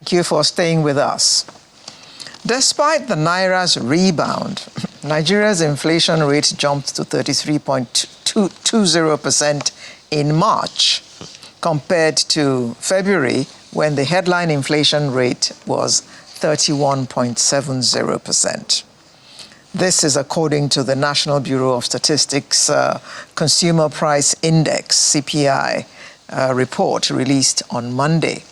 Thank you for staying with us. Despite the Naira's rebound, Nigeria's inflation rate jumped to 33.20% in March, compared to February, when the headline inflation rate was 31.70%. This is according to the National Bureau of Statistics Consumer Price Index, CPI, report released on Monday.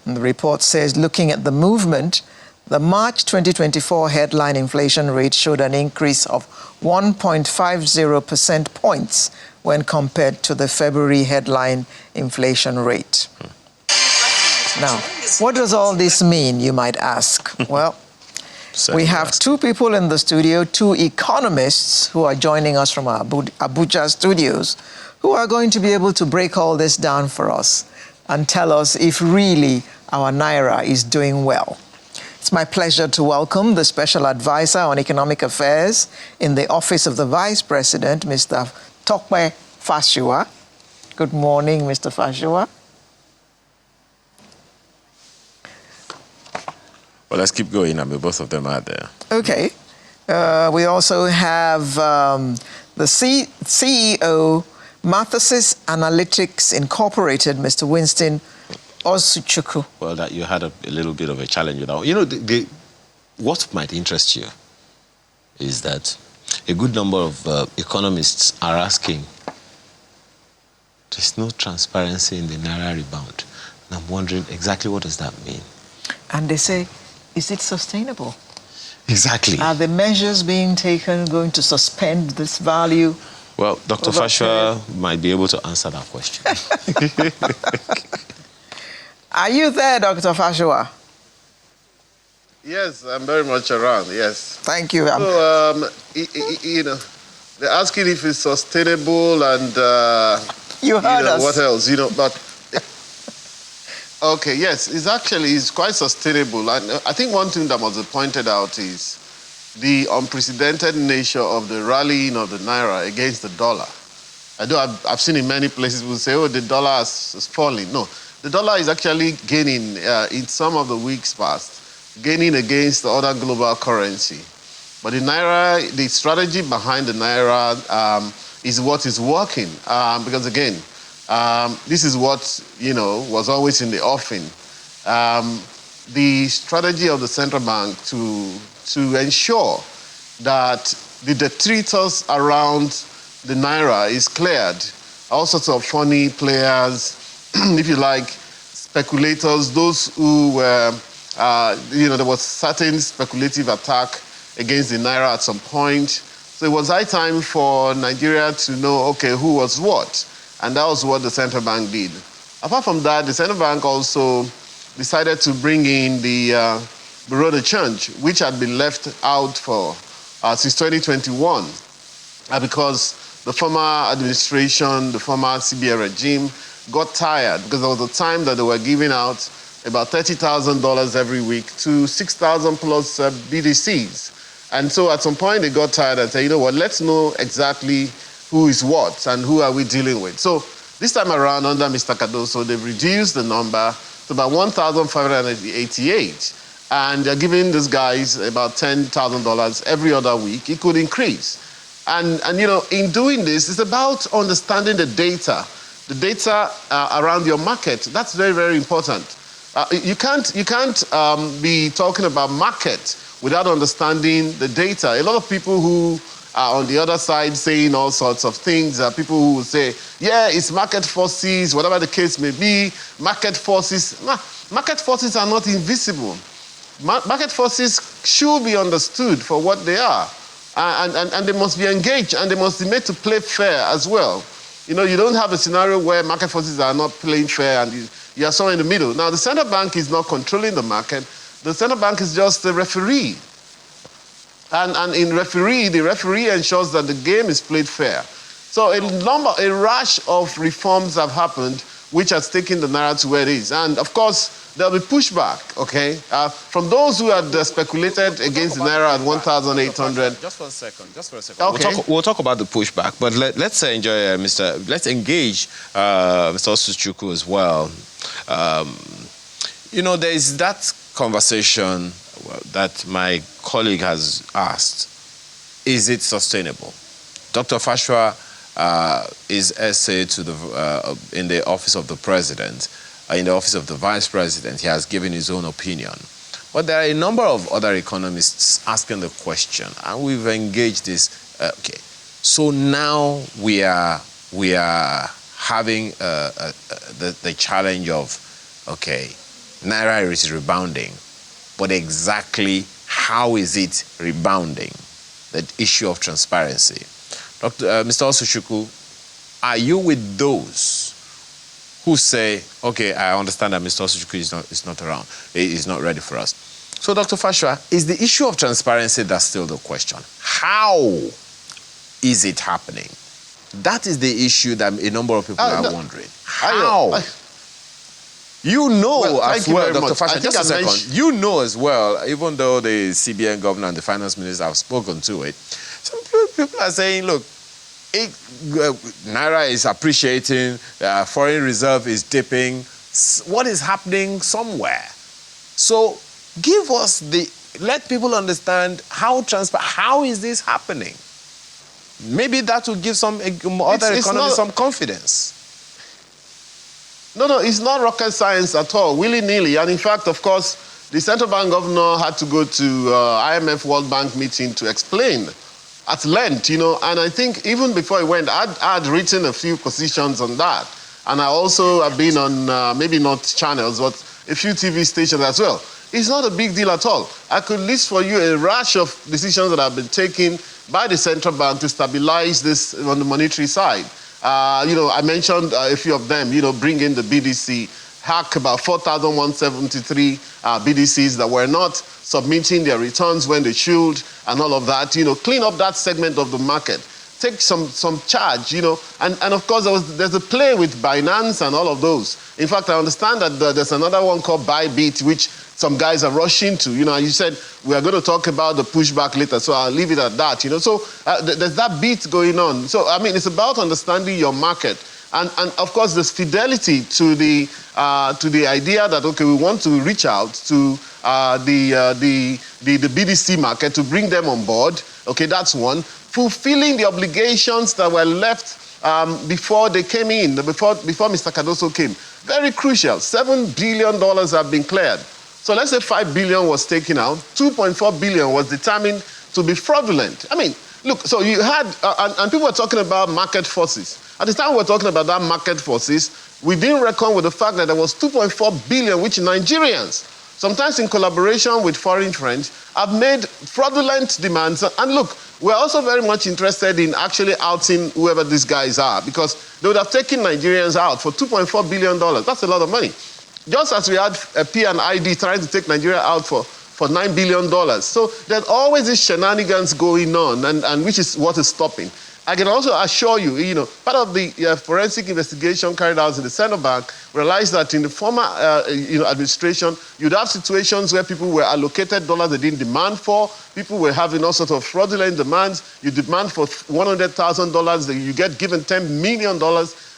And the report says, looking at the movement, the March 2024 headline inflation rate showed an increase of 1.50 percent points when compared to the February headline inflation rate. Now, what does all this mean, you might ask? Well, we have two people in the studio, two economists who are joining us from our Abuja studios, who are going to be able to break all this down for us and tell us if really our Naira is doing well. It's my pleasure to welcome the Special Advisor on Economic Affairs in the Office of the Vice President, Mr. Tokwe Fashiwa. Good morning, Mr. Fashiwa. Well, let's keep going. I mean, both of them are there. Okay. We also have the CEO, Maximise Analytics Incorporated, Mr. Winston Osuchukwu. Well, that you had a little bit of a challenge with that. You know, what might interest you is that a good number of economists are asking, there's no transparency in the Naira rebound. And I'm wondering exactly what does that mean? And they say, is it sustainable? Exactly. Are the measures being taken going to suspend this value? Well, Dr. Fashiwa might be able to answer that question. Are you there, Dr. Fashiwa? Yes, I'm very much around, yes. Thank you. So, you know, they're asking if it's sustainable and, you heard us. What else, but... Okay, yes, it's quite sustainable. And I think one thing that must be pointed out is the unprecedented nature of the rallying of the Naira against the dollar. I've seen in many places people say, oh, the dollar is falling. No, the dollar is actually gaining in some of the weeks past, gaining against the other global currency. But the Naira, the strategy behind the Naira is what is working. Because again, this is what, was always in the offing. The strategy of the central bank to ensure that the detritus around the Naira is cleared. All sorts of funny players, if you like, speculators, those who were, there was certain speculative attack against the Naira at some point. So it was high time for Nigeria to know, okay, who was what. And that was what the central bank did. Apart from that, the central bank also decided to bring in the Bureau de Change, which had been left out since 2021, because the former administration, the former CBA regime, got tired because there was a time that they were giving out about $30,000 every week to 6,000 plus BDCs. And so at some point they got tired and said, you know what, let's know exactly who is what and who are we dealing with. So this time around under Mr. Cardoso, they've reduced the number to about 1,588. And they're giving these guys about $10,000 every other week. It could increase. And in doing this, it's about understanding the data around your market. That's very, very important. You can't be talking about market without understanding the data. A lot of people who are on the other side saying all sorts of things, people who will say, yeah, it's market forces, whatever the case may be, market forces. Market forces are not invisible. Market forces should be understood for what they are. And they must be engaged, and they must be made to play fair as well. You don't have a scenario where market forces are not playing fair and you are somewhere in the middle. Now, the central bank is not controlling the market. The central bank is just a referee. And in referee, the referee ensures that the game is played fair. So a rush of reforms have happened, which has taken the Naira to where it is. And of course, there'll be pushback, okay? From those who had speculated against the Naira at 1,800. Just for a second. Okay. We'll talk about the pushback, but let's enjoy let's engage Mr. Osuchukwu as well. You know, there is that conversation that my colleague has asked. Is it sustainable? Dr. Fashwa is essay to in the office of the president, in the office of the vice president. He has given his own opinion. But there are a number of other economists asking the question, and we've engaged this. Okay, so now we are having the challenge of, okay, Naira is rebounding, but exactly how is it rebounding? The issue of transparency. Mr. Osuchukwu, are you with those who say, okay, I understand that Mr. Osuchukwu is not around, is not ready for us. So, Dr. Fashwa, is the issue of transparency that's still the question? How is it happening? That is the issue that a number of people are wondering. How? You know as well, Dr. Fashwa, just a second. You know as well, even though the CBN governor and the finance minister have spoken to it, some people are saying, look, Naira is appreciating, foreign reserve is dipping. What is happening somewhere? So give us let people understand how is this happening? Maybe that will give some other economists some confidence. No, it's not rocket science at all, willy-nilly. And in fact, of course, the central bank governor had to go to IMF World Bank meeting to explain at length, you know. And I think even before he went, I'd written a few positions on that. And I also have been on, maybe not channels, but a few TV stations as well. It's not a big deal at all. I could list for you a rash of decisions that have been taken by the central bank to stabilize this on the monetary side. You know, I mentioned a few of them, you know, bring in the BDC, hack about 4,173 BDCs that were not submitting their returns when they should, and all of that, you know, clean up that segment of the market. Take some charge, you know, and of course there's a play with Binance and all of those. In fact, I understand that there's another one called Bybit, which some guys are rushing to, you know, and you said we are going to talk about the pushback later, so I'll leave it at that, you know. So there's that beat going on. So, I mean, it's about understanding your market. And of course, there's fidelity to the idea that, okay, we want to reach out to the BDC market to bring them on board. Okay, that's one. Fulfilling the obligations that were left before they came in, before Mr. Cardoso came. Very crucial. $7 billion have been cleared. So let's say $5 billion was taken out. $2.4 billion was determined to be fraudulent. I mean, look, so you had, and people were talking about market forces. At the time we were talking about that market forces, we didn't reckon with the fact that there was $2.4 billion, which Nigerians, sometimes in collaboration with foreign friends, have made fraudulent demands. And look, we're also very much interested in actually outing whoever these guys are, because they would have taken Nigerians out for $2.4 billion. That's a lot of money. Just as we had a P and Aide trying to take Nigeria out for $9 billion. So there's always these shenanigans going on, and which is what is stopping. I can also assure you, you know, part of the forensic investigation carried out in the central bank realized that in the former administration, you'd have situations where people were allocated dollars they didn't demand for. People were having all sorts of fraudulent demands. You demand for $100,000, you get given $10 million.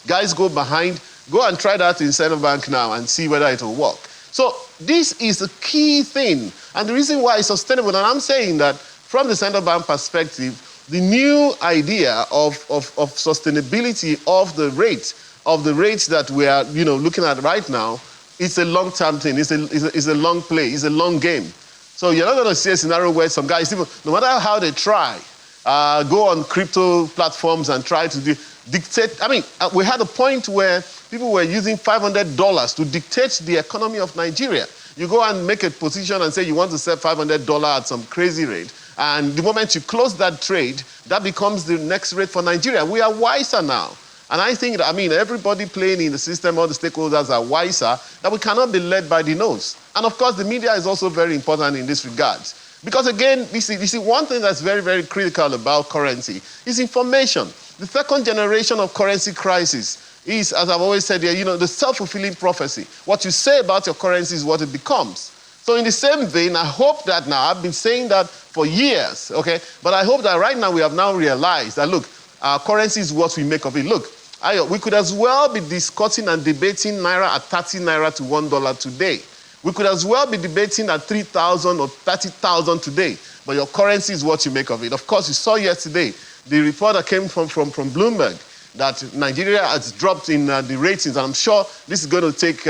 Guys go behind. Go and try that in central bank now and see whether it will work. So this is a key thing. And the reason why it's sustainable, and I'm saying that from the central bank perspective, the new idea of sustainability of the rates that we are, you know, looking at right now, it's a long-term thing. It's a long play. It's a long game. So you're not going to see a scenario where some guys, no matter how they try, go on crypto platforms and try to dictate. I mean, we had a point where people were using $500 to dictate the economy of Nigeria. You go and make a position and say you want to sell $500 at some crazy rate. And the moment you close that trade, that becomes the next rate for Nigeria. We are wiser now. And I think that, I mean, everybody playing in the system, all the stakeholders are wiser, that we cannot be led by the nose. And of course, the media is also very important in this regard. Because again, you see, one thing that's very, very critical about currency is information. The second generation of currency crisis is, as I've always said here, you know, the self-fulfilling prophecy. What you say about your currency is what it becomes. So in the same vein, I hope that now, I've been saying that for years, okay? But I hope that right now we have now realized that, look, our currency is what we make of it. Look, we could as well be discussing and debating Naira at 30 Naira to $1 today. We could as well be debating at 3,000 or 30,000 today, but your currency is what you make of it. Of course, you saw yesterday the report that came from Bloomberg that Nigeria has dropped in the ratings, and I'm sure this is going to take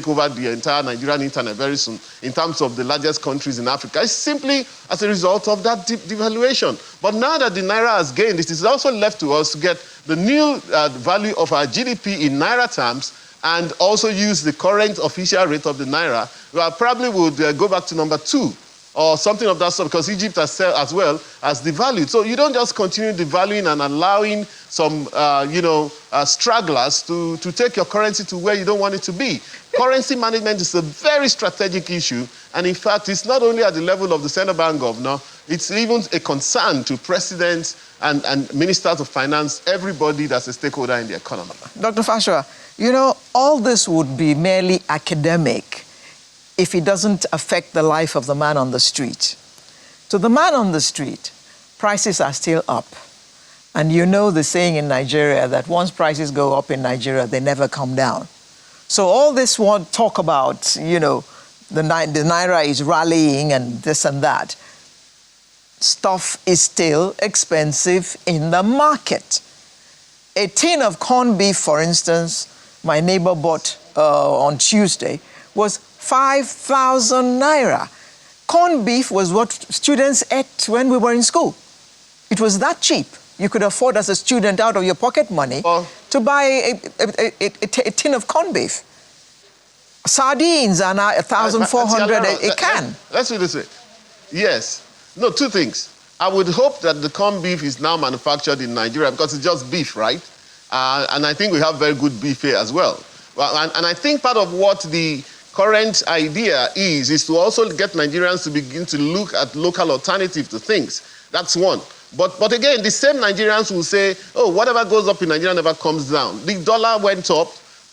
over the entire Nigerian internet very soon in terms of the largest countries in Africa. It's simply as a result of that devaluation. But now that the Naira has gained, it is also left to us to get the new value of our GDP in Naira terms and also use the current official rate of the Naira. We probably would go back to number 2. Or something of that sort, because Egypt has as well as devalued. So you don't just continue devaluing and allowing some, stragglers to take your currency to where you don't want it to be. Currency management is a very strategic issue, and in fact, it's not only at the level of the central bank governor, it's even a concern to presidents and ministers of finance, everybody that's a stakeholder in the economy. Dr. Fashua, all this would be merely academic if it doesn't affect the life of the man on the street. To the man on the street, prices are still up. And you know the saying in Nigeria that once prices go up in Nigeria, they never come down. So all this talk about, the Naira is rallying and this and that, stuff is still expensive in the market. A tin of corned beef, for instance, my neighbor bought on Tuesday, was 5,000 Naira. Corned beef was what students ate when we were in school. It was that cheap. You could afford as a student out of your pocket money to buy a tin of corned beef. Sardines are now 1,400 a can. Let's do this way. Yes. No, 2 things. I would hope that the corned beef is now manufactured in Nigeria because it's just beef, right? And I think we have very good beef here as well. And I think part of what the current idea is to also get Nigerians to begin to look at local alternatives to things. That's one. But again, the same Nigerians will say, oh, whatever goes up in Nigeria never comes down. The dollar went up,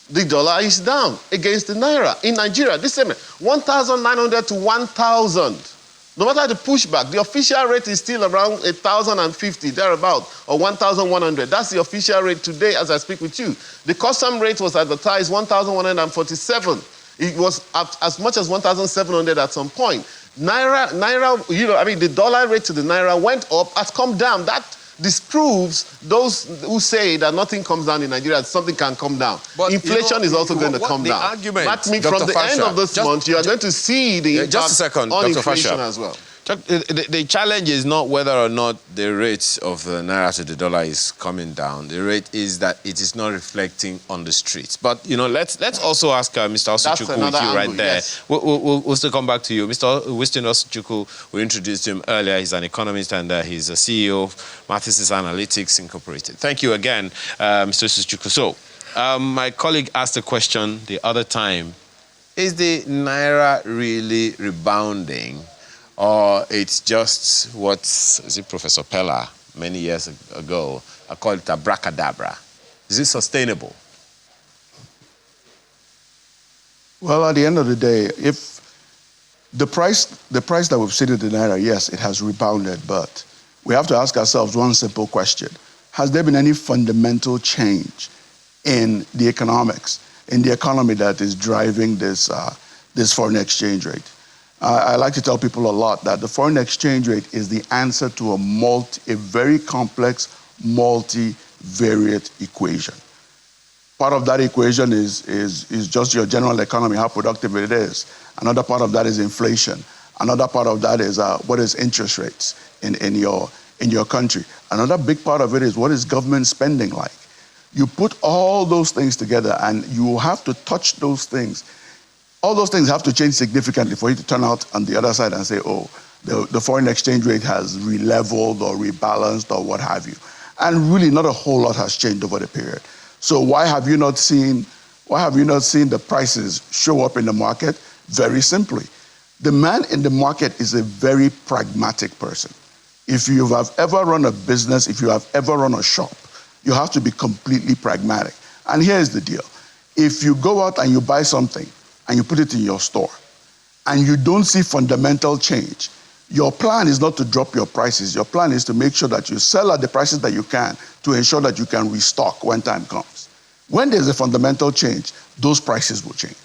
the dollar is down against the Naira. In Nigeria, this same 1,900 to 1,000. No matter the pushback, the official rate is still around 1,050, thereabout, or 1,100. That's the official rate today as I speak with you. The custom rate was advertised 1,147. It was up as much as 1,700 at some point. Naira, the dollar rate to the Naira went up, has come down. That disproves those who say that nothing comes down in Nigeria, something can come down. But inflation is also going to come down. Argument, that means from the end of this month, you are going to see the impact on inflation as well. The challenge is not whether or not the rate of the Naira to the dollar is coming down. The rate is that it is not reflecting on the streets. But, let's also ask Mr. Osuchukwu with you right there. Yes. We'll still come back to you. Mr. Winston Osuchukwu, we introduced him earlier. He's an economist and he's a CEO of Maximise Analytics Incorporated. Thank you again, Mr. Osuchukwu. So, my colleague asked a question the other time. Is the Naira really rebounding? Or it's just what, is it Professor Pella many years ago, I called it abracadabra. Is it sustainable? Well, at the end of the day, if the price that we've seen in the Naira, yes, it has rebounded, but we have to ask ourselves one simple question. Has there been any fundamental change in the economics, in the economy that is driving this foreign exchange rate? I like to tell people a lot that the foreign exchange rate is the answer to a very complex, multivariate equation. Part of that equation is just your general economy, how productive it is. Another part of that is inflation. Another part of that is what is interest rates in your country. Another big part of it is what is government spending like. You put all those things together and you have to touch those things. All those things have to change significantly for you to turn out on the other side and say, oh, the foreign exchange rate has re-leveled or rebalanced or what have you. And really not a whole lot has changed over the period. So why have you not seen the prices show up in the market? Very simply. The man in the market is a very pragmatic person. If you have ever run a business, if you have ever run a shop, you have to be completely pragmatic. And here's the deal. If you go out and you buy something, and you put it in your store, and you don't see fundamental change, your plan is not to drop your prices. Your plan is to make sure that you sell at the prices that you can to ensure that you can restock when time comes. When there's a fundamental change, those prices will change.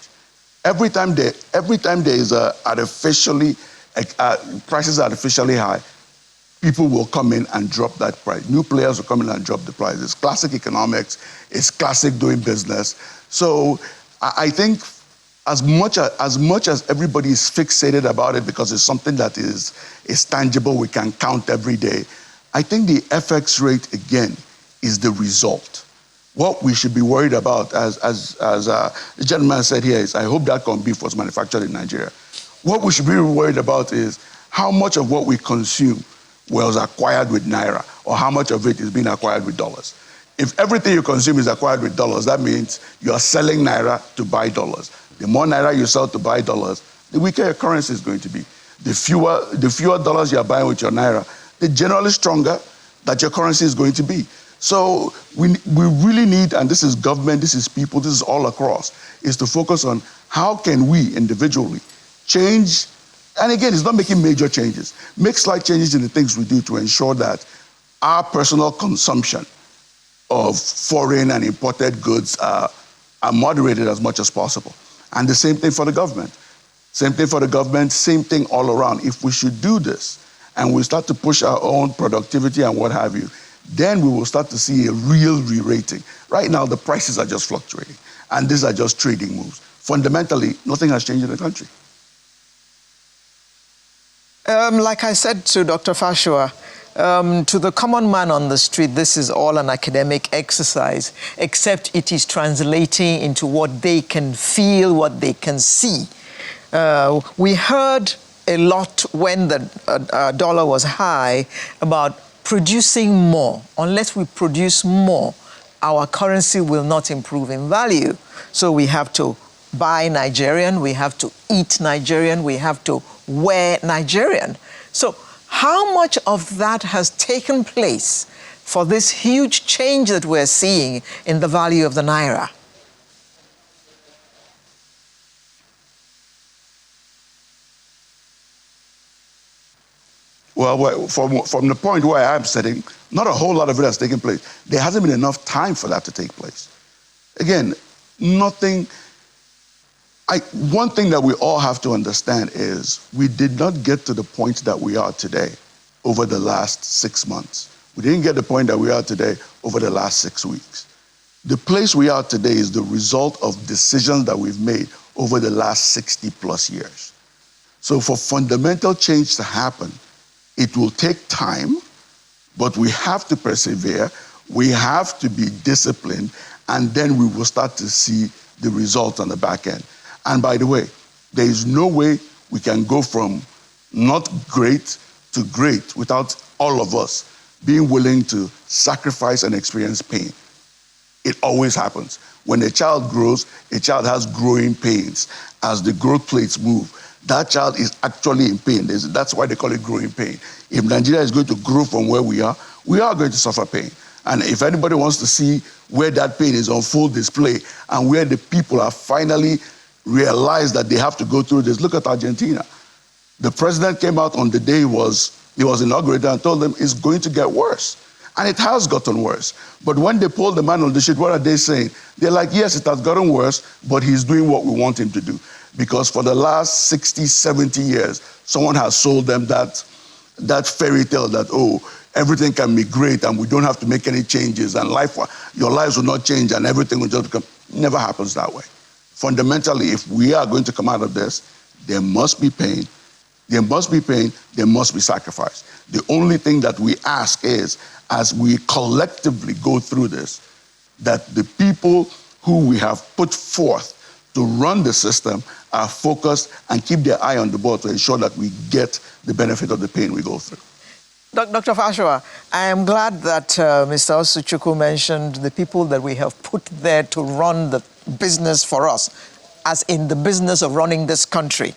Every time there is a prices are artificially high, people will come in and drop that price. New players will come in and drop the price. It's classic economics. It's classic doing business. So I think as much as everybody is fixated about it because it's something that is tangible, we can count every day, I think the FX rate, again, is the result. What we should be worried about, as the gentleman said here, is I hope that corned beef was manufactured in Nigeria. What we should be worried about is how much of what we consume was acquired with Naira, or how much of it is being acquired with dollars. If everything you consume is acquired with dollars, that means you are selling Naira to buy dollars. The more Naira you sell to buy dollars, the weaker your currency is going to be. The fewer dollars you are buying with your Naira, the generally stronger that your currency is going to be. So we really need, and this is government, this is people, this is all across, is to focus on how can we individually change. And again, it's not making major changes. Make slight changes in the things we do to ensure that our personal consumption of foreign and imported goods are moderated as much as possible. And the same thing for the government. Same thing for the government, same thing all around. If we should do this and we start to push our own productivity and what have you, then we will start to see a real re-rating. Right now, the prices are just fluctuating, and these are just trading moves. Fundamentally, nothing has changed in the country. Like I said to Dr. Fashua, to the common man on the street, this is all an academic exercise, except it is translating into what they can feel, what they can see. We heard a lot when the dollar was high about producing more. Unless we produce more, our currency will not improve in value. So we have to buy Nigerian, we have to eat Nigerian, we have to wear Nigerian. So how much of that has taken place for this huge change that we're seeing in the value of the Naira? Well, from the point where I'm sitting, not a whole lot of it has taken place. There hasn't been enough time for that to take place. Again, nothing. One thing that we all have to understand is we did not get to the point that we are today over the last 6 months. We didn't get the point that we are today over the last 6 weeks. The place we are today is the result of decisions that we've made over the last 60 plus years. So for fundamental change to happen, it will take time, but we have to persevere, we have to be disciplined, and then we will start to see the results on the back end. And by the way, there is no way we can go from not great to great without all of us being willing to sacrifice and experience pain. It always happens. When a child grows, a child has growing pains. As the growth plates move, that child is actually in pain. That's why they call it growing pain. If Nigeria is going to grow from where we are going to suffer pain. And if anybody wants to see where that pain is on full display and where the people are finally realized that they have to go through this, look at Argentina. The president came out on the day he was inaugurated and told them it's going to get worse. And it has gotten worse. But when they polled the man on the street, what are they saying? They're like, yes, it has gotten worse, but he's doing what we want him to do. Because for the last 60, 70 years, someone has sold them that fairy tale that, oh, everything can be great and we don't have to make any changes and your lives will not change and everything will just become. Never happens that way. Fundamentally, if we are going to come out of this, there must be pain. There must be pain. There must be sacrifice. The only thing that we ask is, as we collectively go through this, that the people who we have put forth to run the system are focused and keep their eye on the ball to ensure that we get the benefit of the pain we go through. Dr. Fashua, I am glad that Mr. Osuchukwu mentioned the people that we have put there to run the business for us, as in the business of running this country.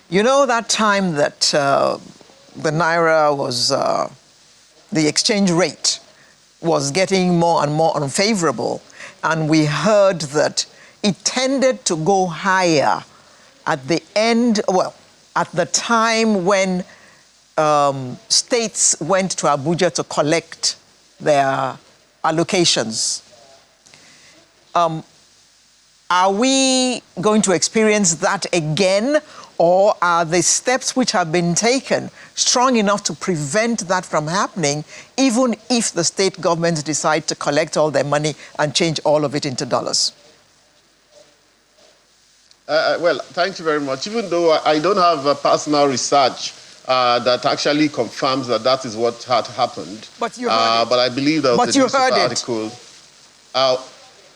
You know that time that the Naira was, the exchange rate was getting more and more unfavorable, and we heard that it tended to go higher at the end, well, at the time when states went to Abuja to collect their allocations. Are we going to experience that again, or are the steps which have been taken strong enough to prevent that from happening, even if the state governments decide to collect all their money and change all of it into dollars? Well, thank you very much. Even though I don't have personal research that actually confirms that that is what had happened. But you heard it. But I believe that was But you heard it. article.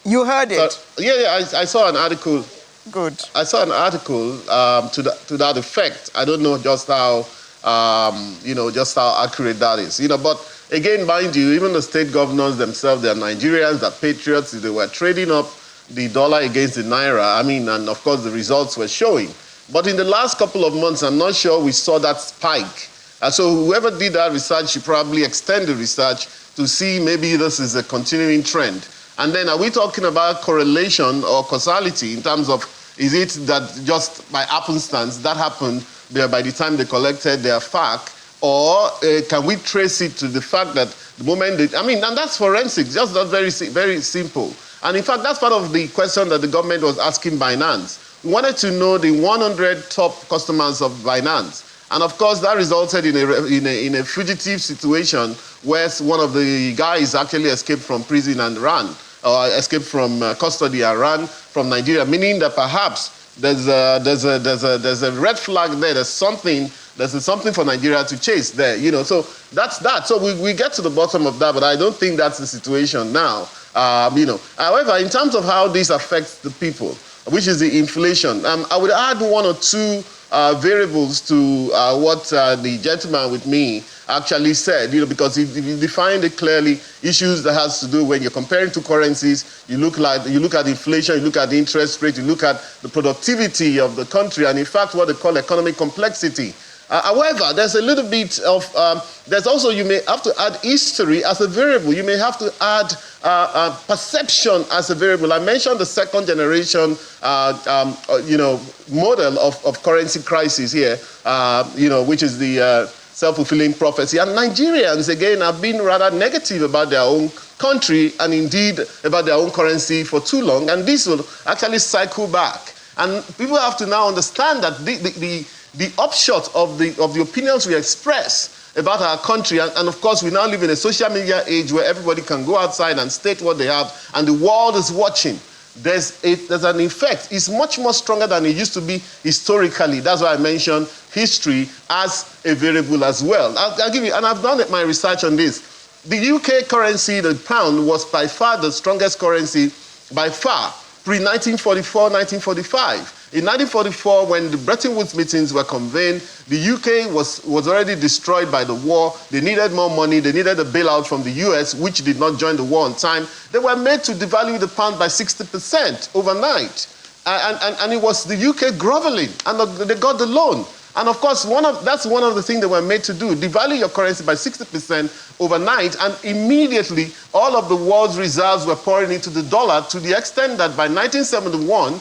You heard it. I saw an article. Good. I saw an article to that effect. I don't know just how just how accurate that is. But again, mind you, even the state governors themselves, they're Nigerians, they're patriots. They were trading up the dollar against the Naira. And of course, the results were showing. But in the last couple of months, I'm not sure we saw that spike. So whoever did that research should probably extend the research to see maybe this is a continuing trend. And then are we talking about correlation or causality in terms of, is it that just by happenstance that happened by the time they collected their FAQ, or can we trace it to the fact that the moment and that's forensics, just that very simple. And in fact, that's part of the question that the government was asking Binance. We wanted to know the 100 top customers of Binance. And of course, that resulted in a fugitive situation where one of the guys actually escaped from prison and ran, or escaped from custody and ran from Nigeria, meaning that perhaps there's a red flag there. There's something for Nigeria to chase there. So that's that. So we get to the bottom of that, but I don't think that's the situation now. However, in terms of how this affects the people, which is the inflation, I would add one or two variables to what the gentleman with me actually said, because he defined it clearly, issues that has to do when you're comparing two currencies, you look at inflation, you look at the interest rate, you look at the productivity of the country, and in fact what they call economic complexity. However, there's a little bit of, there's also, you may have to add history as a variable. You may have to add perception as a variable. I mentioned the second generation, model of currency crisis here, which is the self-fulfilling prophecy. And Nigerians, again, have been rather negative about their own country and indeed about their own currency for too long. And this will actually cycle back. And people have to now understand that the upshot of the opinions we express about our country, and of course we now live in a social media age where everybody can go outside and state what they have, and the world is watching. There's an effect. It's much more stronger than it used to be historically. That's why I mentioned history as a variable as well. I'll give you, and I've done my research on this. The UK currency, the pound, was by far the strongest currency, by far, pre-1944, 1945. In 1944, when the Bretton Woods meetings were convened, the UK was already destroyed by the war. They needed more money. They needed a bailout from the US, which did not join the war on time. They were made to devalue the pound by 60% overnight. And it was the UK groveling, and they got the loan. And of course, that's one of the things they were made to do, devalue your currency by 60% overnight, and immediately all of the world's reserves were pouring into the dollar to the extent that by 1971,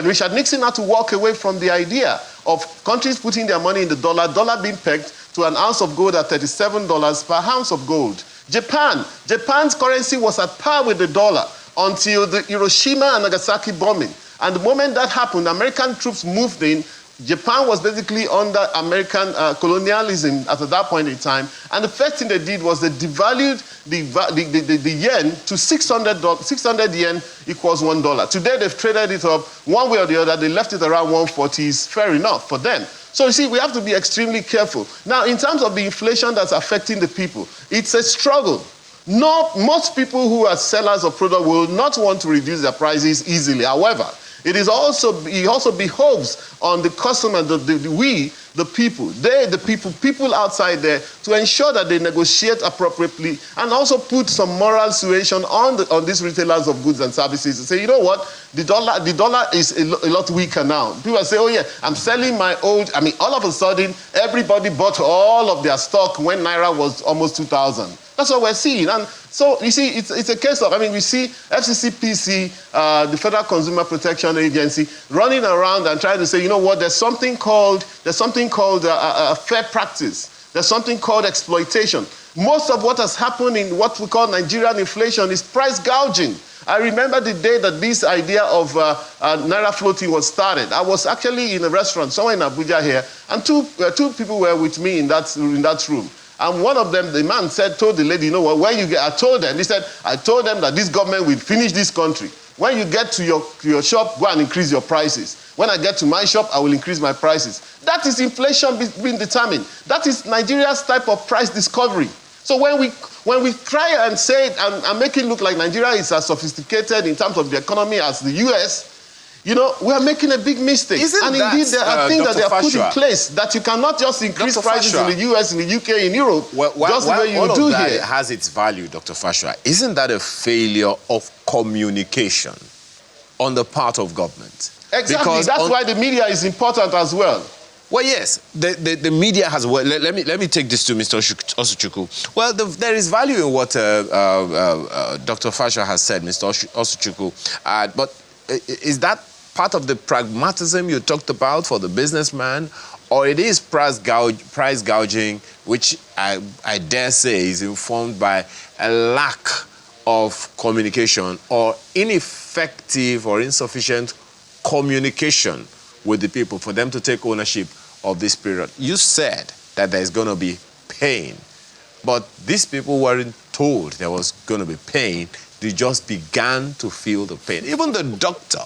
Richard Nixon had to walk away from the idea of countries putting their money in the dollar being pegged to an ounce of gold at $37 per ounce of gold. Japan's currency was at par with the dollar until the Hiroshima and Nagasaki bombing. And the moment that happened, American troops moved in. Japan was basically under American colonialism at that point in time. And the first thing they did was they devalued the yen to 600 yen equals $1. Today, they've traded it up one way or the other. They left it around 140. It's fair enough for them. So you see, we have to be extremely careful. Now, in terms of the inflation that's affecting the people, it's a struggle. Most people who are sellers of product will not want to reduce their prices easily. However, it also behoves on the customer, the people outside there, to ensure that they negotiate appropriately and also put some moral suasion on these retailers of goods and services and say, you know what, the dollar is a lot weaker now. People say, oh yeah, I'm selling my old. All of a sudden, everybody bought all of their stock when Naira was almost 2,000. That's what we're seeing. And so, you see, it's a case of, we see FCCPC, the Federal Consumer Protection Agency, running around and trying to say, you know what, there's something called a fair practice. There's something called exploitation. Most of what has happened in what we call Nigerian inflation is price gouging. I remember the day that this idea of Naira floating was started. I was actually in a restaurant somewhere in Abuja here, and two people were with me in that room. And one of them, the man told the lady, you know what, when you get, I told them that this government will finish this country. When you get to your shop, go and increase your prices. When I get to my shop, I will increase my prices. That is inflation being determined. That is Nigeria's type of price discovery. So when we try and say it and make it look like Nigeria is as sophisticated in terms of the economy as the US, you know, we are making a big mistake. Indeed, there are things that they have put in place that you cannot just increase prices in the US, in the UK, in Europe, just the way you do here. It has its value, Dr. Fashua. Isn't that a failure of communication on the part of government? Exactly. That's why the media is important as well. Well, yes, the media has. Well, let me take this to Mr. Osuchukwu. Well, there is value in what Dr. Fashua has said, Mr. Osuchukwu. But is that part of the pragmatism you talked about for the businessman, or it is price gouging, which I dare say is informed by a lack of communication or ineffective or insufficient communication with the people for them to take ownership of this period? You said that there's going to be pain, but these people weren't told there was going to be pain. They just began to feel the pain. Even the doctor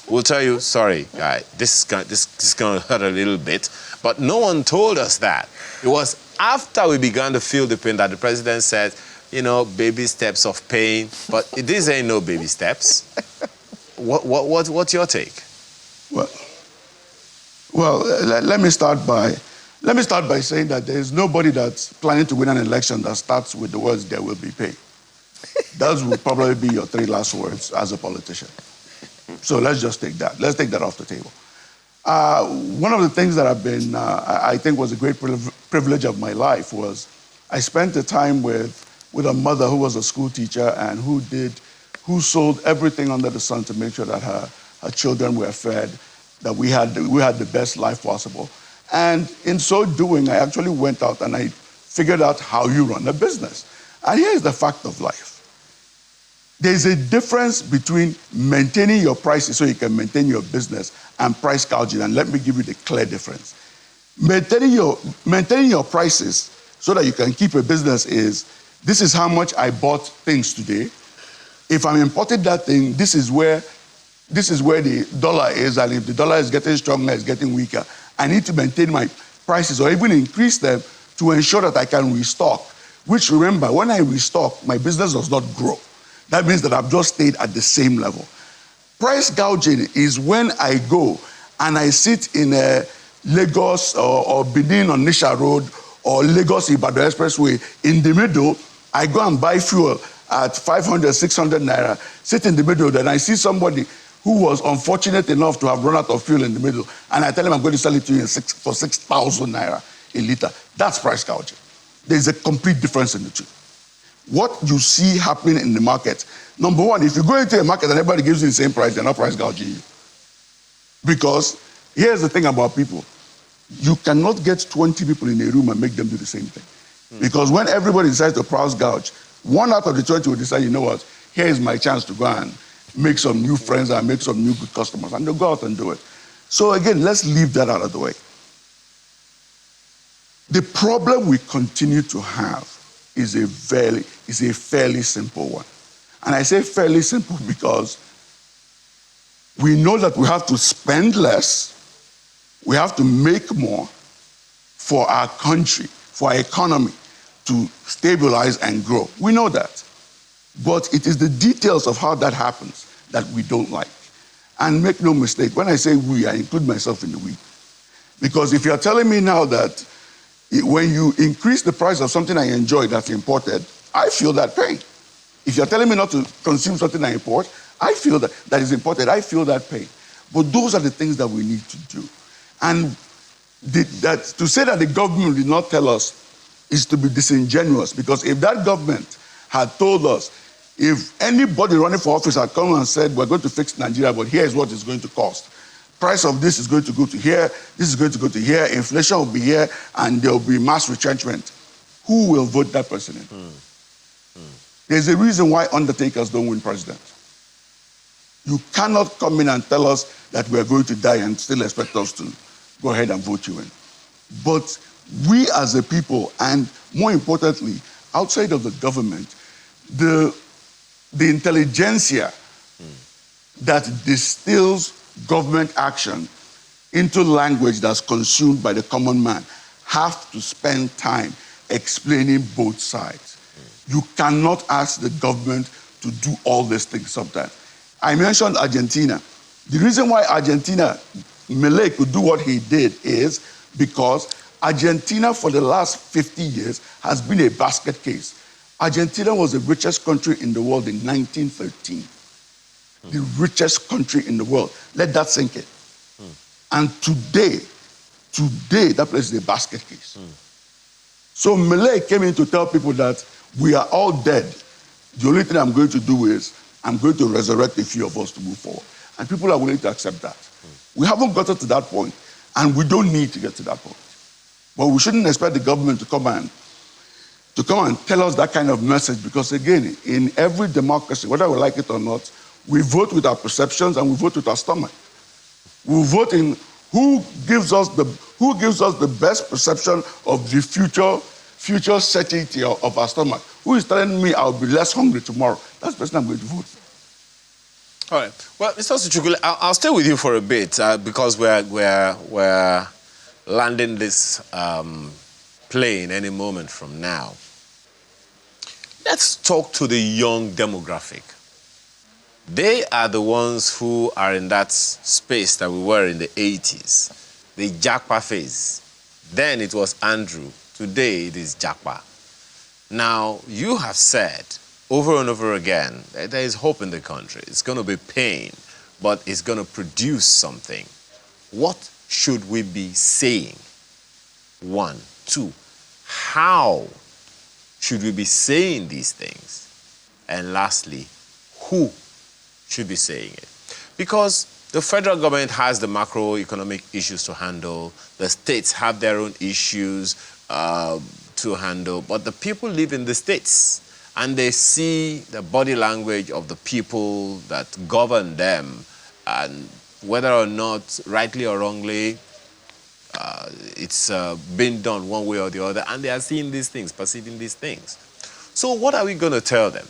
will tell you, sorry, guy, this is going to hurt a little bit, but no one told us that. It was after we began to feel the pain that the president said, you know, baby steps of pain, but these ain't no baby steps. What's your take? Well, let me start by saying that there is nobody that's planning to win an election that starts with the words "there will be pain." Those will probably be your three last words as a politician. So let's just take that. Let's take that off the table. One of the things that I think was a great privilege of my life was I spent the time with a mother who was a school teacher and who sold everything under the sun to make sure that her children were fed, that we had the best life possible. And in so doing, I actually went out and I figured out how you run a business. And here's the fact of life. There's a difference between maintaining your prices so you can maintain your business and price gouging. And let me give you the clear difference. Maintaining your prices so that you can keep a business this is how much I bought things today. If I'm importing that thing, this is where the dollar is, and if the dollar is getting stronger, it's getting weaker, I need to maintain my prices or even increase them to ensure that I can restock. Which, remember, when I restock, my business does not grow. That means that I've just stayed at the same level. Price gouging is when I go and I sit in Lagos or Benin on Nisha Road or Lagos Ibadan Expressway. In the middle, I go and buy fuel at 500, 600 Naira, sit in the middle, then I see somebody who was unfortunate enough to have run out of fuel in the middle, and I tell him I'm going to sell it to you for 6,000 Naira a litre. That's price gouging. There's a complete difference in the two. What you see happening in the market, number one, if you go into a market and everybody gives you the same price, they're not price gouging you. Because here's the thing about people. You cannot get 20 people in a room and make them do the same thing. Because when everybody decides to price gouge, one out of the 20 will decide, you know what, here is my chance to go and make some new friends and make some new good customers. And they'll go out and do it. So again, let's leave that out of the way. The problem we continue to have is a fairly simple one. And I say fairly simple because we know that we have to spend less, we have to make more for our country, for our economy to stabilize and grow. We know that. But it is the details of how that happens that we don't like. And make no mistake, when I say we, I include myself in the we. Because if you're telling me now that when you increase the price of something I enjoy that's imported, I feel that pain. If you're telling me not to consume something I import, I feel that is imported, I feel that pain. But those are the things that we need to do. And to say that the government did not tell us is to be disingenuous, because if that government had told us, if anybody running for office had come and said, we're going to fix Nigeria, but here is what it's going to cost. Price of this is going to go to here, this is going to go to here, inflation will be here, and there will be mass retrenchment. Who will vote that person in? There's a reason why undertakers don't win president. You cannot come in and tell us that we're going to die and still expect us to go ahead and vote you in. But we as a people, and more importantly, outside of the government, the intelligentsia that distills government action into language that's consumed by the common man have to spend time explaining both sides. You cannot ask the government to do all these things sometimes. I mentioned Argentina. The reason why Milei could do what he did is because Argentina for the last 50 years has been a basket case. Argentina was the richest country in the world in 1913. The richest country in the world. Let that sink in. And today, that place is a basket case. So Milei came in to tell people that we are all dead. The only thing I'm going to do is I'm going to resurrect a few of us to move forward. And people are willing to accept that. We haven't gotten to that point, and we don't need to get to that point. But we shouldn't expect the government to come and tell us that kind of message, because again, in every democracy, whether we like it or not, we vote with our perceptions and we vote with our stomach. We vote in who gives us the best perception of the future certainty of our stomach. Who is telling me I'll be less hungry tomorrow? That's the person I'm going to vote for. All right. Well, Mr. Suchukule, I'll stay with you for a bit because we're landing this plane any moment from now. Let's talk to the young demographic. They are the ones who are in that space that we were in the 80s, the Japa phase. Then it was Andrew. Today it is Japa. Now, you have said over and over again that there is hope in the country. It's going to be pain, but it's going to produce something. What should we be saying? 1, 2, how should we be saying these things? And lastly, who should be saying it? Because the federal government has the macroeconomic issues to handle. The states have their own issues to handle. But the people live in the states, and they see the body language of the people that govern them, and whether or not, rightly or wrongly, it's been done one way or the other, and they are seeing these things, perceiving these things. So what are we going to tell them?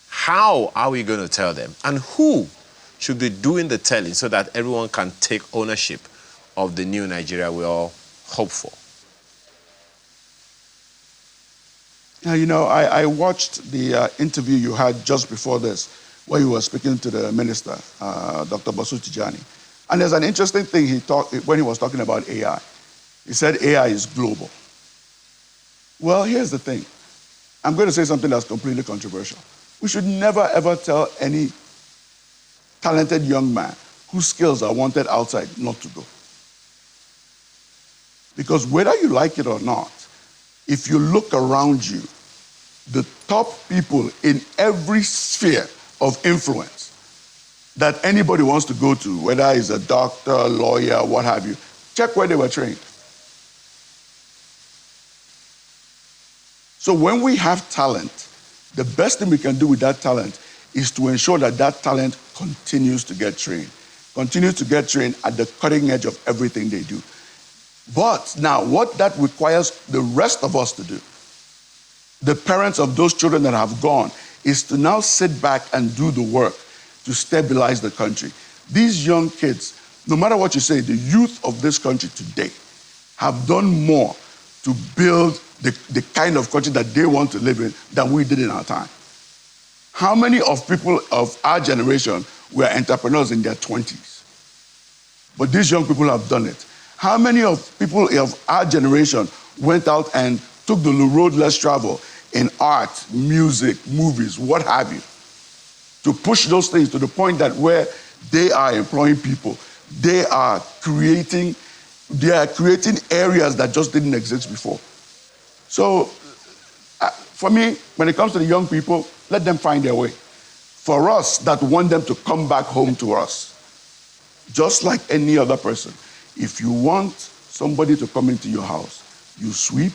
How are we going to tell them? And who should be doing the telling so that everyone can take ownership of the new Nigeria we all hope for? I watched the interview you had just before this, where you were speaking to the minister, Dr. Basu Tijani. And there's an interesting thing when he was talking about AI. He said AI is global. Well, here's the thing. I'm going to say something that's completely controversial. We should never, ever tell any talented young man whose skills are wanted outside not to go. Because whether you like it or not, if you look around you, the top people in every sphere of influence that anybody wants to go to, whether it's a doctor, lawyer, what have you, check where they were trained. So when we have talent, the best thing we can do with that talent is to ensure that that talent continues to get trained at the cutting edge of everything they do. But now, what that requires the rest of us to do, the parents of those children that have gone, is to now sit back and do the work to stabilize the country. These young kids, no matter what you say, the youth of this country today have done more to build the kind of country that they want to live in than we did in our time. How many of people of our generation were entrepreneurs in their 20s? But these young people have done it. How many of people of our generation went out and took the road less traveled in art, music, movies, what have you, to push those things to the point that where they are employing people, they are creating areas that just didn't exist before. So for me, when it comes to the young people, let them find their way. For us that want them to come back home to us, just like any other person, if you want somebody to come into your house, you sweep,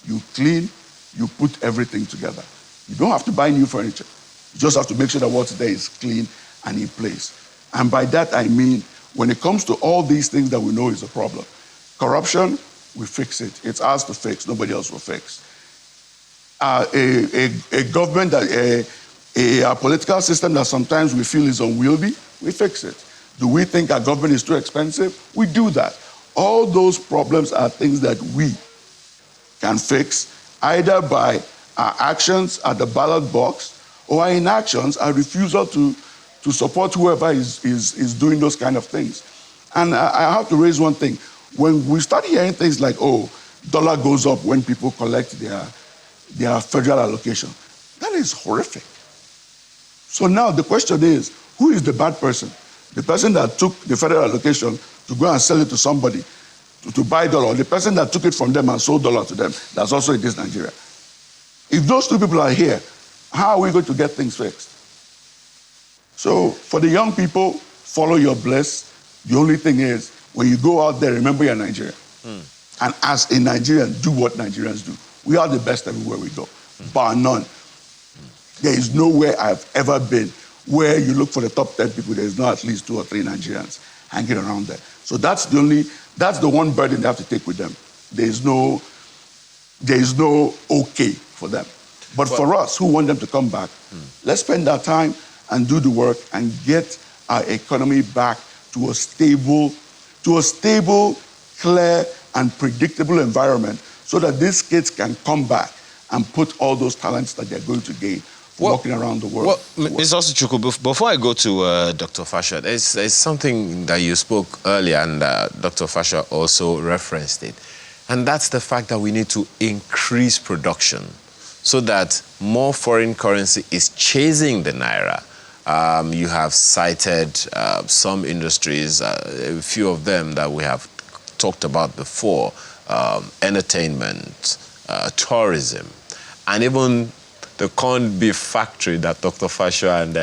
you clean, you put everything together. You don't have to buy new furniture. You just have to make sure that what's there is clean and in place. And by that I mean, when it comes to all these things that we know is a problem, corruption, we fix it. It's ours to fix, nobody else will fix. A government, a political system that sometimes we feel is unwieldy, we fix it. Do we think our government is too expensive? We do that. All those problems are things that we can fix, either by our actions at the ballot box or our inactions, our refusal to support whoever is doing those kind of things. And I have to raise one thing. When we start hearing things like, oh, dollar goes up when people collect their federal allocation, that is horrific. So now the question is, who is the bad person? The person that took the federal allocation to go and sell it to somebody to buy dollar, or the person that took it from them and sold dollar to them, that's also in this Nigeria. If those two people are here, how are we going to get things fixed? So for the young people, follow your bliss. The only thing is, when you go out there, remember you're Nigerian. And as a Nigerian, do what Nigerians do. We are the best everywhere we go, bar none. There is nowhere I've ever been where you look for the top 10 people, there's not at least 2 or 3 Nigerians hanging around there. So that's the one burden they have to take with them. There is no okay for them. But for us who want them to come back, let's spend our time and do the work and get our economy back to a stable, clear, and predictable environment so that these kids can come back and put all those talents that they're going to gain walking around the world. Well, Ms. Osuchukwu, before I go to Dr. Fashour, there's something that you spoke earlier, and Dr. Fashour also referenced it. And that's the fact that we need to increase production so that more foreign currency is chasing the Naira. You have cited some industries, a few of them that we have talked about before, entertainment, tourism, and even the corned beef factory that Dr. Fashour and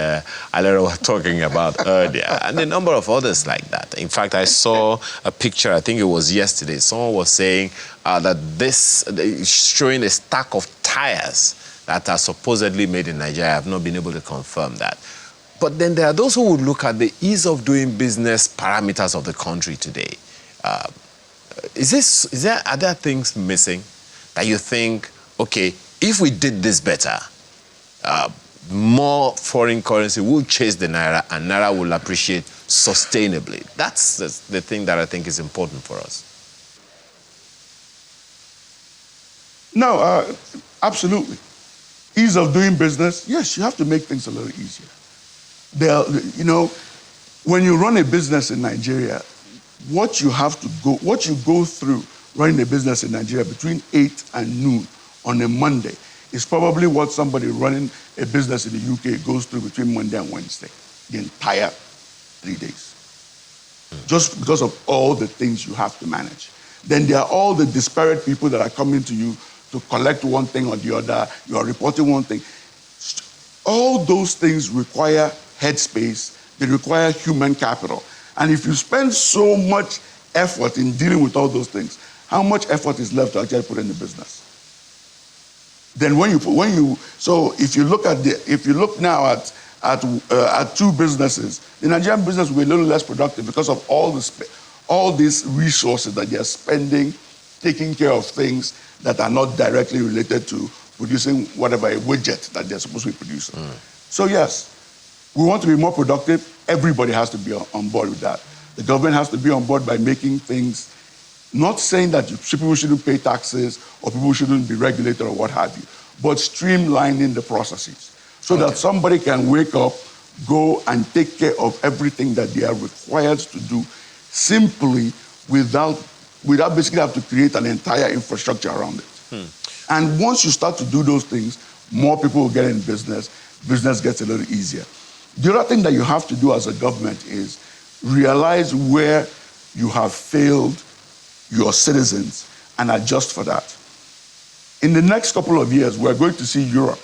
Alera were talking about earlier, and a number of others like that. In fact, I saw a picture, I think it was yesterday, someone was saying that this is showing a stack of tires that are supposedly made in Nigeria. I have not been able to confirm that. But then there are those who would look at the ease of doing business parameters of the country today. Are there things missing that you think, okay, if we did this better, more foreign currency will chase the Naira and Naira will appreciate sustainably? That's the thing that I think is important for us. No, absolutely. Ease of doing business, yes, you have to make things a little easier. When you run a business in Nigeria, what you go through running a business in Nigeria between 8 and noon on a Monday is probably what somebody running a business in the UK goes through between Monday and Wednesday, the entire 3 days. Just because of all the things you have to manage. Then there are all the disparate people that are coming to you to collect one thing or the other. You are reporting one thing. All those things require headspace. They require human capital. And if you spend so much effort in dealing with all those things, how much effort is left to actually put in the business? Then so if you look now at 2 businesses, the Nigerian business will be a little less productive because of all these resources that they are spending, taking care of things that are not directly related to producing whatever a widget that they're supposed to be producing. So yes, we want to be more productive. Everybody has to be on board with that. The government has to be on board by making things, not saying that people shouldn't pay taxes or people shouldn't be regulated or what have you, but streamlining the processes so that somebody can wake up, go and take care of everything that they are required to do simply without basically have to create an entire infrastructure around it. And once you start to do those things, more people will get in business gets a little easier. The other thing that you have to do as a government is realize where you have failed your citizens and adjust for that. In the next couple of years, we're going to see Europe,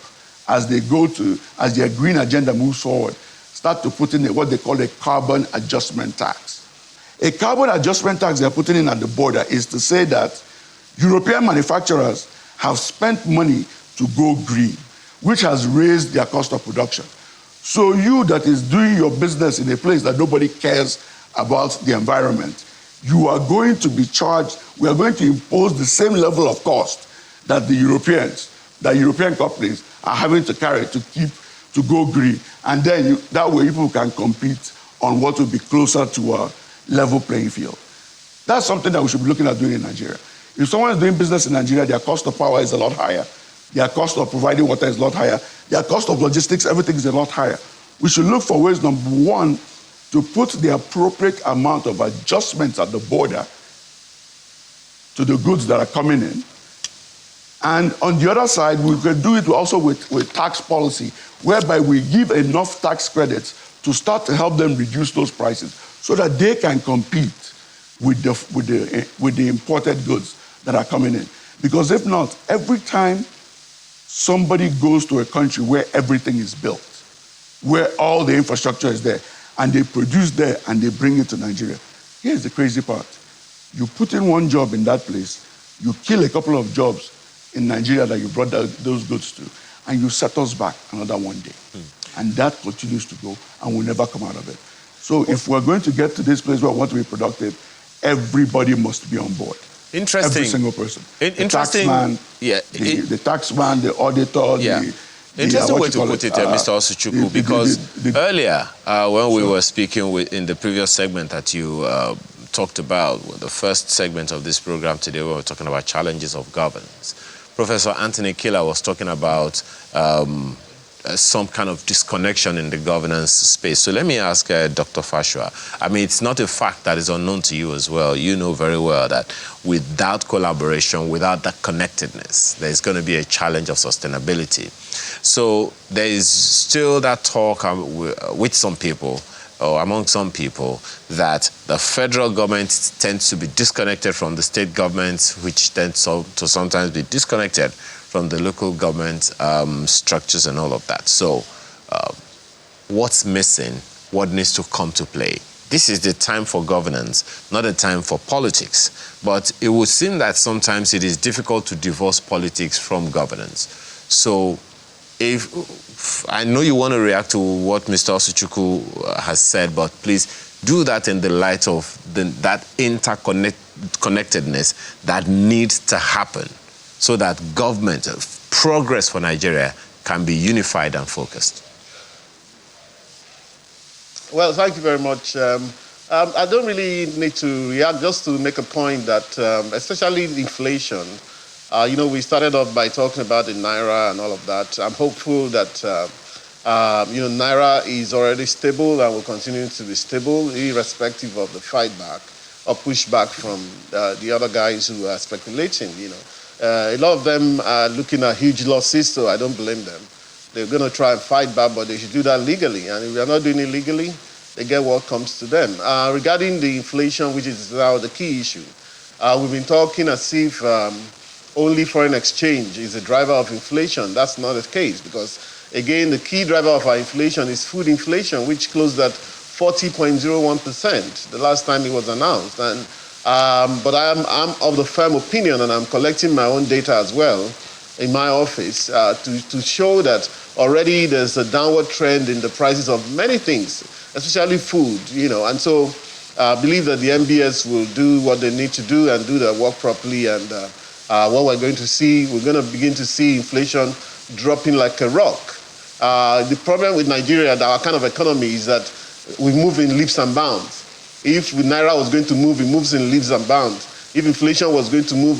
as their green agenda moves forward, start to put in what they call a carbon adjustment tax. A carbon adjustment tax they're putting in at the border is to say that European manufacturers have spent money to go green, which has raised their cost of production. So you that is doing your business in a place that nobody cares about the environment, you are going to be charged, we are going to impose the same level of cost that the European companies are having to carry to go green. And then that way people can compete on what will be closer to a level playing field. That's something that we should be looking at doing in Nigeria. If someone is doing business in Nigeria, their cost of power is a lot higher. Their cost of providing water is a lot higher. Their cost of logistics, everything is a lot higher. We should look for ways, number one, to put the appropriate amount of adjustments at the border to the goods that are coming in. And on the other side, we can do it also with tax policy, whereby we give enough tax credits to start to help them reduce those prices so that they can compete with the imported goods that are coming in. Because if not, every time somebody goes to a country where everything is built, where all the infrastructure is there, and they produce there and they bring it to Nigeria, here's the crazy part. You put in one job in that place, you kill a couple of jobs in Nigeria that you brought those goods to, and you set us back another one day. And that continues to go, and we'll never come out of it. So if we're going to get to this place where we want to be productive, everybody must be on board. Interesting. Every single person. Interesting. The taxman, the auditor, Interesting way to put it, Mr. Osuchukwu, because earlier, when we were speaking in the previous segment that you talked about, the first segment of this program today, we were talking about challenges of governance. Professor Anthony Killer was talking about some kind of disconnection in the governance space. So let me ask Dr. Fashua. I mean, it's not a fact that is unknown to you as well. You know very well that without collaboration, without that connectedness, there's going to be a challenge of sustainability. So there is still that talk with some people, or among some people, that the federal government tends to be disconnected from the state governments, which tends to sometimes be disconnected from the local government structures and all of that. So what's missing? What needs to come to play? This is the time for governance, not a time for politics. But it would seem that sometimes it is difficult to divorce politics from governance. So if I know you want to react to what Mr. Osuchukwu has said, but please do that in the light of that interconnectedness that needs to happen so that government, progress for Nigeria can be unified and focused. Well, thank you very much. I don't really need to react, just to make a point that, especially inflation, we started off by talking about the Naira and all of that. I'm hopeful that, Naira is already stable and will continue to be stable, irrespective of the fight back or pushback from the other guys who are speculating, A lot of them are looking at huge losses, so I don't blame them. They're going to try and fight back, but they should do that legally. And if we are not doing it legally, they get what comes to them. Regarding the inflation, which is now the key issue, we've been talking as if only foreign exchange is a driver of inflation. That's not the case, because, again, the key driver of our inflation is food inflation, which closed at 40.01% the last time it was announced. And but I'm of the firm opinion, and I'm collecting my own data as well in my office to show that already there's a downward trend in the prices of many things, especially food, And so I believe that the MBS will do what they need to do and do their work properly. And what we're going to see, we're going to begin to see inflation dropping like a rock. The problem with Nigeria, our kind of economy, is that we move in leaps and bounds. If Naira was going to move, it moves in leaps and bounds. If inflation was going to move,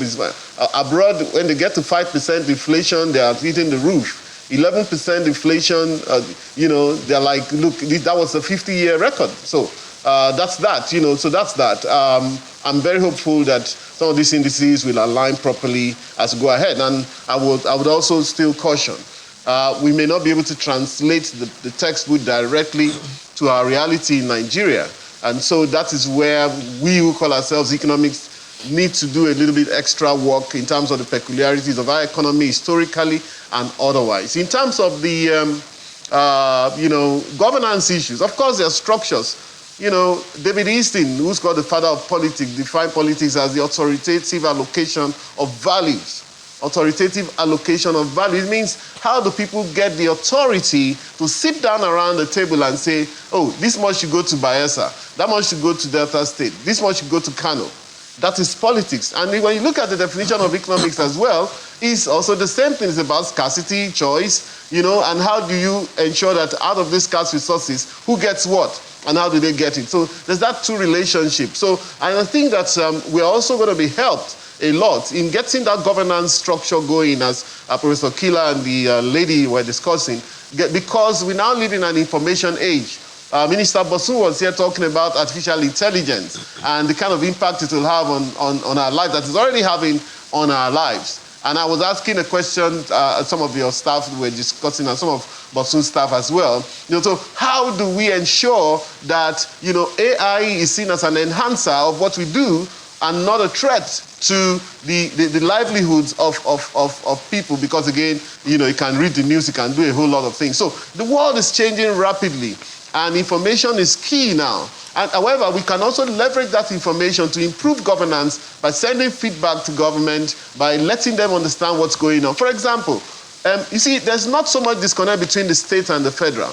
abroad, when they get to 5% inflation, they are hitting the roof. 11% inflation, they're like, look, that was a 50-year record. So that's that, so that's that. I'm very hopeful that some of these indices will align properly as we go ahead. And I would also still caution. We may not be able to translate the textbook directly to our reality in Nigeria. And so that is where we who call ourselves economics need to do a little bit extra work in terms of the peculiarities of our economy historically and otherwise. In terms of the, governance issues, of course there are structures. David Easton, who's called the father of politics, defined politics as the authoritative allocation of values authoritative allocation of value. It means how do people get the authority to sit down around the table and say, oh, this much should go to Bayelsa, that much should go to Delta State, this much should go to Kano. That is politics. And when you look at the definition of economics as well, it's also the same thing. It's about scarcity, choice, and how do you ensure that out of these scarce resources, who gets what? And how do they get it? So there's that two relationship. So and I think that we're also going to be helped a lot in getting that governance structure going, as Professor Kila and the lady were discussing, because we now live in an information age. Minister Bosu was here talking about artificial intelligence and the kind of impact it will have on our lives, that it's already having on our lives. And I was asking a question, some of your staff were discussing, and some of Bosu's staff as well. So how do we ensure that, AI is seen as an enhancer of what we do and not a threat to the livelihoods of people? Because again, you can read the news, you can do a whole lot of things. So the world is changing rapidly, and information is key now. And however, we can also leverage that information to improve governance by sending feedback to government, by letting them understand what's going on. For example, you see, there's not so much disconnect between the state and the federal.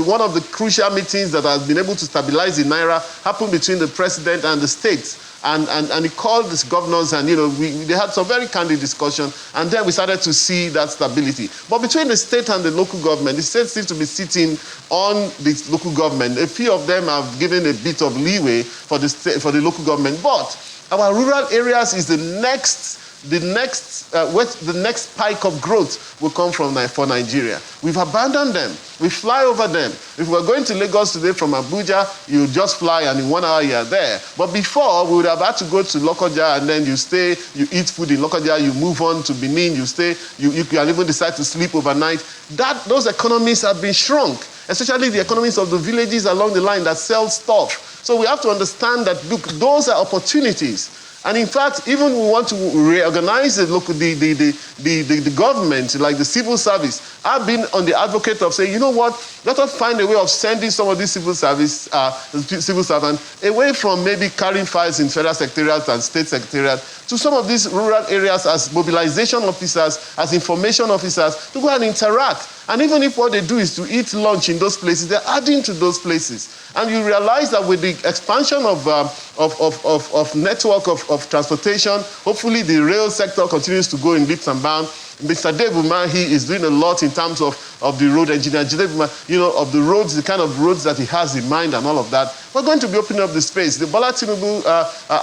One of the crucial meetings that has been able to stabilize the Naira happened between the president and the states. And he called the governors, and they had some very candid discussion, and then we started to see that stability. But between the state and the local government, the state seems to be sitting on the local government. A few of them have given a bit of leeway for the local government, but our rural areas is the next spike of growth will come from for Nigeria. We've abandoned them. We fly over them. If we're going to Lagos today from Abuja, you just fly and in 1 hour you're there. But before, we would have had to go to Lokoja, and then you stay, you eat food in Lokoja, you move on to Benin, you stay, you can even decide to sleep overnight. Those economies have been shrunk, especially the economies of the villages along the line that sell stuff. So we have to understand that, look, those are opportunities. And in fact, even we want to reorganize the government, like the civil service. I've been on the advocate of saying, you know what, let us find a way of sending some of these civil servants away from maybe carrying files in federal secretariats and state secretariats to some of these rural areas as mobilization officers, as information officers, to go and interact. And even if what they do is to eat lunch in those places, they're adding to those places. And you realize that with the expansion of network of transportation, hopefully the rail sector continues to go in leaps and bounds. Mr. Debuma, he is doing a lot in terms of the road engineer, of the roads, the kind of roads that he has in mind and all of that. We're going to be opening up the space. The Bola Tinubu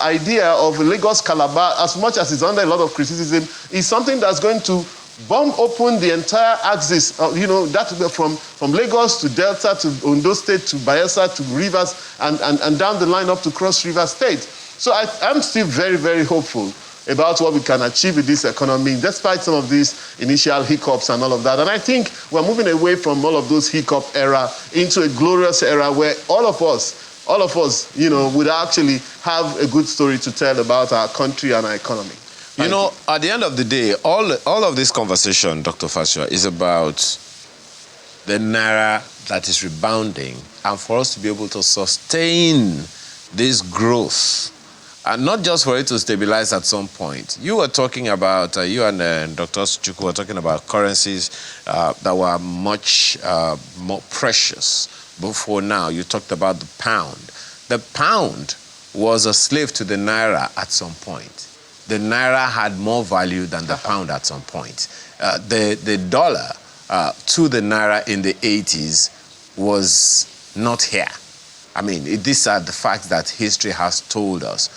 idea of Lagos Calabar, as much as it's under a lot of criticism, is something that's going to bomb open the entire axis, that from Lagos to Delta to Ondo State to Bayelsa to Rivers and down the line up to Cross River State. So I'm still very, very hopeful about what we can achieve with this economy, despite some of these initial hiccups and all of that. And I think we're moving away from all of those hiccup era into a glorious era where all of us, would actually have a good story to tell about our country and our economy. At the end of the day, all of this conversation, Dr. Fashua, is about the Naira that is rebounding, and for us to be able to sustain this growth, and not just for it to stabilize at some point. You were talking about, you and Dr. Chuku were talking about currencies that were much more precious before now. You talked about the pound. The pound was a slave to the Naira at some point. The Naira had more value than the pound at some point. The dollar to the Naira in the 80s was not here. I mean, these are the facts that history has told us.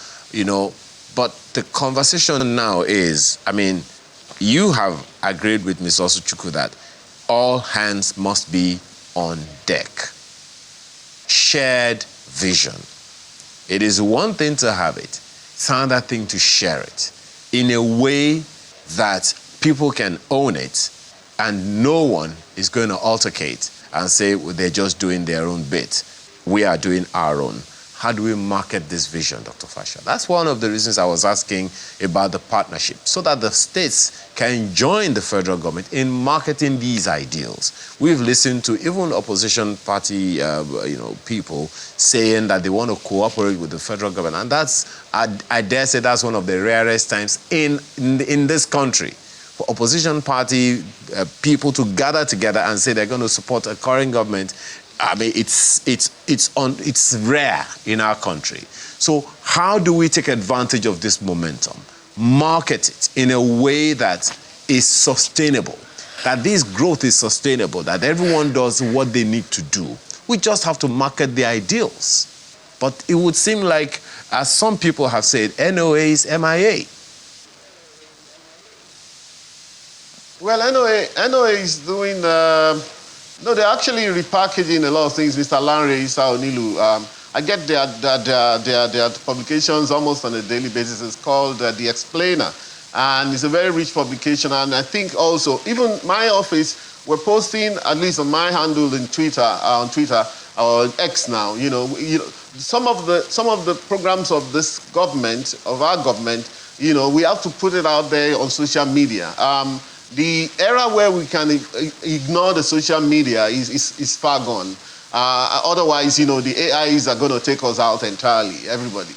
But the conversation now is, you have agreed with Ms. Osuchukwu that all hands must be on deck. Shared vision. It is one thing to have it. It's another thing to share it in a way that people can own it and no one is going to altercate and say, well, they're just doing their own bit. We are doing our own. how do we market this vision, Dr. Fasha? That's one of the reasons I was asking about the partnership, so that the states can join the federal government in marketing these ideals. We've listened to even opposition party people saying that they want to cooperate with the federal government, and that's, I dare say, that's one of the rarest times in this country for opposition party people to gather together and say they're going to support a current government. I mean, it's rare in our country. So how do we take advantage of this momentum, market it in a way that is sustainable, that this growth is sustainable, that everyone does what they need to do? We just have to market the ideals. But it would seem like, as some people have said, NOA is MIA. Well, NOA is doing... No, they're actually repackaging a lot of things. Mr. Lanre, Isa Onilu, I get their publications almost on a daily basis. It's called The Explainer, and it's a very rich publication. And I think also, even my office, we're posting, at least on my handle in Twitter, or X now, some of the programs of this government, of our government, we have to put it out there on social media. The era where we can ignore the social media is far gone. Otherwise, the AIs are going to take us out entirely, everybody.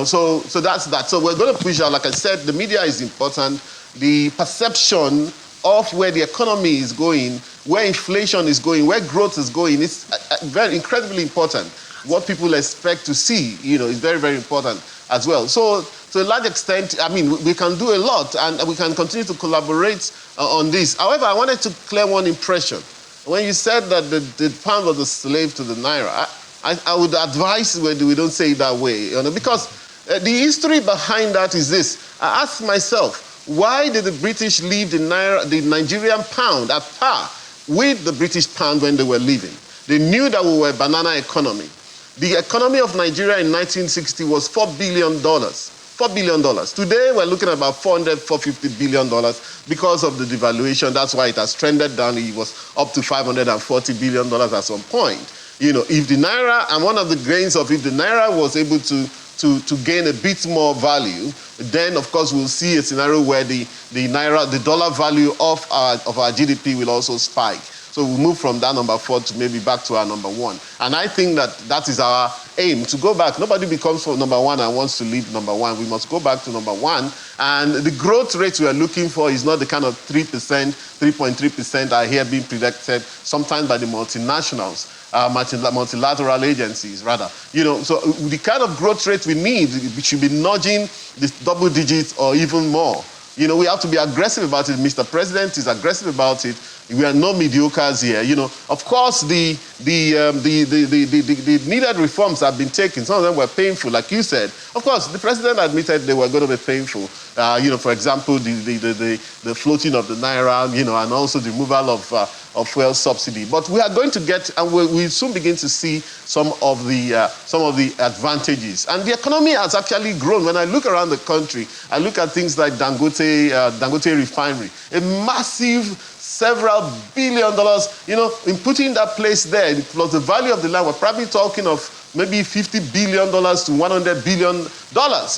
So that's that. So we're going to push out, like I said, the media is important. The perception of where the economy is going, where inflation is going, where growth is going, is very incredibly important. What people expect to see, is very, very important as well. So to a large extent, I mean, we can do a lot, and we can continue to collaborate on this. However, I wanted to clear one impression. When you said that the pound was a slave to the Naira, I would advise we don't say it that way, because the history behind that is this. I asked myself, why did the British leave the Nigerian pound at par with the British pound when they were leaving? They knew that we were a banana economy. The economy of Nigeria in 1960 was $4 billion. $4 billion. Today, we're looking at about $450 billion because of the devaluation. That's why it has trended down. It was up to $540 billion at some point. If the Naira, and one of the gains of it, the Naira was able to gain a bit more value, then, of course, we'll see a scenario where the Naira, the dollar value of our GDP will also spike. So we'll move from that number 4 to maybe back to our number 1. And I think that is our aim, to go back. Nobody becomes for number 1 and wants to leave number 1. We must go back to number 1. And the growth rate we are looking for is not the kind of 3%, 3.3% I hear being predicted sometimes by the multinationals, multilateral agencies, rather. So the kind of growth rate we need, we should be nudging the double digits or even more. We have to be aggressive about it. Mr. President is aggressive about it. We are no mediocres here. Of course, the needed reforms have been taken. Some of them were painful, like you said. Of course, the president admitted they were going to be painful. For example, the floating of the Naira, and also the removal of fuel subsidy. But we are going to get, and we'll soon begin to see some of the advantages. And the economy has actually grown. When I look around the country, I look at things like Dangote refinery, a massive several $1 billion, in putting that place there, plus the value of the land, we're probably talking of maybe $50 billion to $100 billion,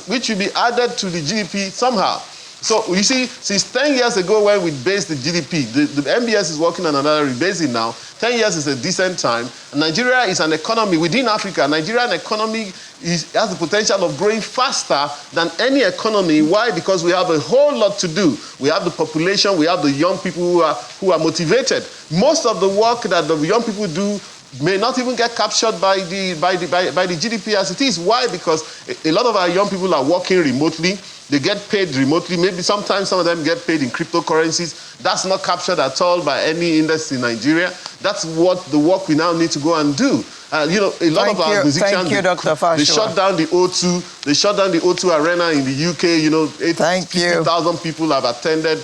which will be added to the GDP somehow. So you see, since 10 years ago when we based the GDP, the MBS is working on another rebasing now. 10 years is a decent time. Nigeria is an economy within Africa. Nigerian economy has the potential of growing faster than any economy. Why? Because we have a whole lot to do. We have the population, we have the young people who are motivated. Most of the work that the young people do may not even get captured by the GDP as it is. Why? Because a lot of our young people are working remotely. They get paid remotely. Maybe sometimes some of them get paid in cryptocurrencies. That's not captured at all by any industry in Nigeria. That's what the work we now need to go and do. A lot of our musicians, they shut down the O2. They shut down the O2 Arena in the UK. 50,000 people have attended.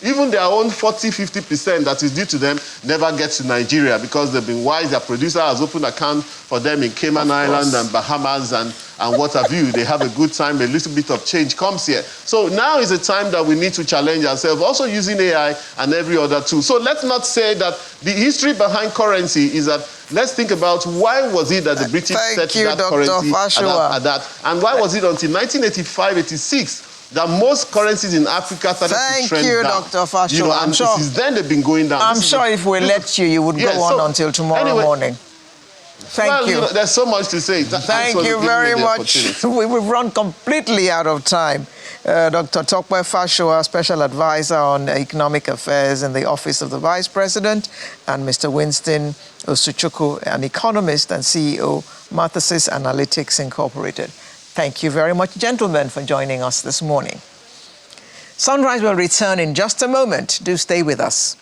Even their own 40-50% that is due to them never gets to Nigeria because they've been wise. Their producer has opened account for them in Cayman Islands and Bahamas and what have you. They have a good time. A little bit of change comes here. So now is a time that we need to challenge ourselves, also using AI and every other tool. So let's not say that the history behind currency is that let's think about why was it that the British set that currency at that, and why was it until 1985-86 that most currencies in Africa started to trend down. Thank you, Dr. Fashua. You know, and since then they've been going down. I'm sure if we let you, you would go on until tomorrow morning. Thank you. There's so much to say. Thank you very much. We've run completely out of time. Dr. Tokwe Fashua, Special Advisor on Economic Affairs in the Office of the Vice President, and Mr. Winston Osuchukwu, an economist and CEO, Maximise Analytics Incorporated. Thank you very much, gentlemen, for joining us this morning. Sunrise will return in just a moment. Do stay with us.